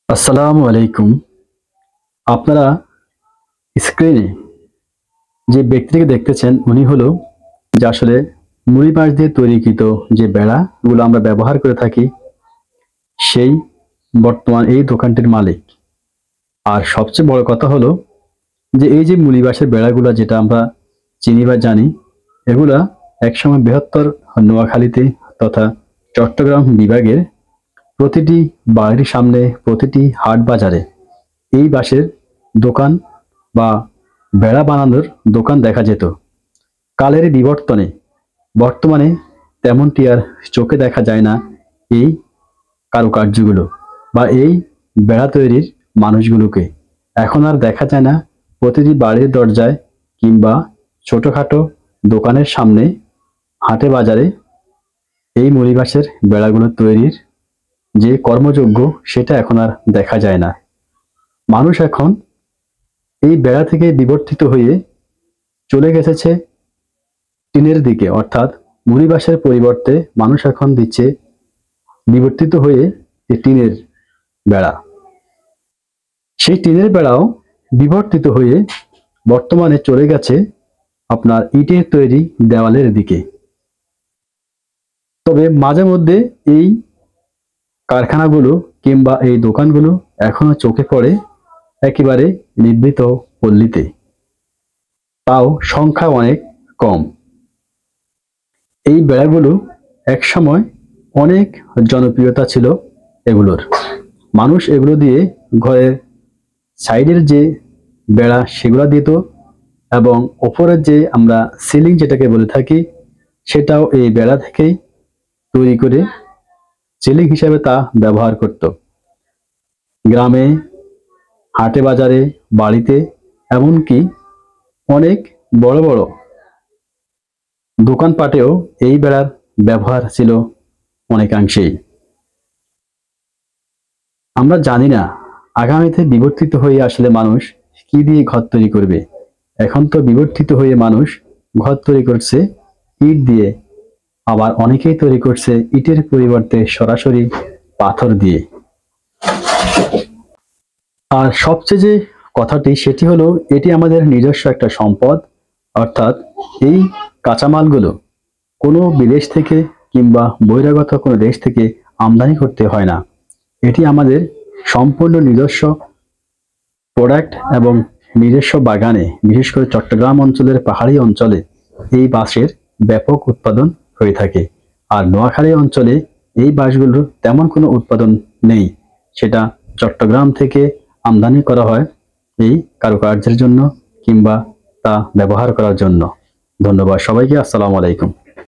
আসসালামু আলাইকুম। আপনারা স্ক্রিনে যে ব্যক্তিকে দেখতেছেন উনি হলো যে আসলে মুড়ি বাঁশ দিয়ে তৈরিকৃত যে বেড়াগুলো আমরা ব্যবহার করে থাকি সেই বর্তমান এই দোকানটির মালিক। আর সবচেয়ে বড় কথা হলো যে এই যে মুড়ি বাঁশের বেড়াগুলা যেটা আমরা চিনি বা জানি, এগুলা একসময় বৃহত্তর নোয়াখালীতে তথা চট্টগ্রাম বিভাগের প্রতিটি বাড়ির সামনে, প্রতিটি হাট বাজারে এই বাঁশের দোকান বা বেড়া বানানোর দোকান দেখা যেত। কালের বিবর্তনে বর্তমানে তেমনটি আর চোখে দেখা যায় না এই কারুকার্যগুলো বা এই বেড়া তৈরির মানুষগুলোকে। এখন আর দেখা যায় না প্রতিটি বাড়ির দরজায় কিংবা ছোটখাটো দোকানের সামনে, হাটে বাজারে এই মুড়ি বাঁশের বেড়াগুলো তৈরির যে কর্মযোগ্য সেটা এখন আর দেখা যায় না। মানুষ এখন এই বেড়া থেকে বিবর্তিত হয়ে চলে গেছে টিনের দিকে, অর্থাৎ মুড়ি বাঁশের পরিবর্তে মানুষ এখন দিচ্ছে বিবর্তিত হয়ে এই টিনের বেড়া। সেই টিনের বেড়াও বিবর্তিত হয়ে বর্তমানে চলে গেছে আপনার ইটের তৈরি দেওয়ালের দিকে। তবে মাঝে মধ্যে এই কারখানাগুলো কিংবা এই দোকানগুলো এখনো চোখে পড়ে একেবারে নিভৃত পল্লীতে, তাও সংখ্যা অনেক কম। এই বেড়াগুলো একসময় অনেক জনপ্রিয়তা ছিল এগুলোর। মানুষ এগুলো দিয়ে ঘরের সাইডের যে বেড়া সেগুলো দিত, এবং ওপরের যে আমরা সিলিং যেটাকে বলে থাকি সেটাও এই বেড়া থেকেই তৈরি করে সিলিং হিসাবে তা ব্যবহার করত। গ্রামে, হাটে বাজারে, বাড়িতে, এমনকি অনেক বড় বড় দোকানপাটেও এই বেড়ার ব্যবহার ছিল অনেকাংশেই। আমরা জানি না আগামীতে বিবর্তিত হয়ে আসলে মানুষ কি দিয়ে ঘর তৈরি করবে। এখন তো বিবর্তিত হয়ে মানুষ ঘর তৈরি করছে ইট দিয়ে, আবার অনেকেই তৈরি করছে ইটের পরিবর্তে সরাসরি পাথর দিয়ে। আর সবচেয়ে যে কথাটি সেটি হলো এটি আমাদের নিজস্ব একটা সম্পদ, অর্থাৎ এই কাঁচামালগুলো কোনো বিদেশ থেকে কিংবা বহিরাগত কোনো দেশ থেকে আমদানি করতে হয় না। এটি আমাদের সম্পূর্ণ নিজস্ব প্রোডাক্ট, এবং নিজস্ব বাগানে, বিশেষ করে চট্টগ্রাম অঞ্চলের পাহাড়ি অঞ্চলে এই বাঁশের ব্যাপক উৎপাদন হয়ে থাকে। আর নোয়াখালী অঞ্চলে এই বাঁশগুলোর তেমন কোনো উৎপাদন নেই, সেটা চট্টগ্রাম থেকে আমদানি করা হয় এই কারুকার্যের জন্য কিংবা তা ব্যবহার করার জন্য। ধন্যবাদ সবাইকে। আসসালামু আলাইকুম।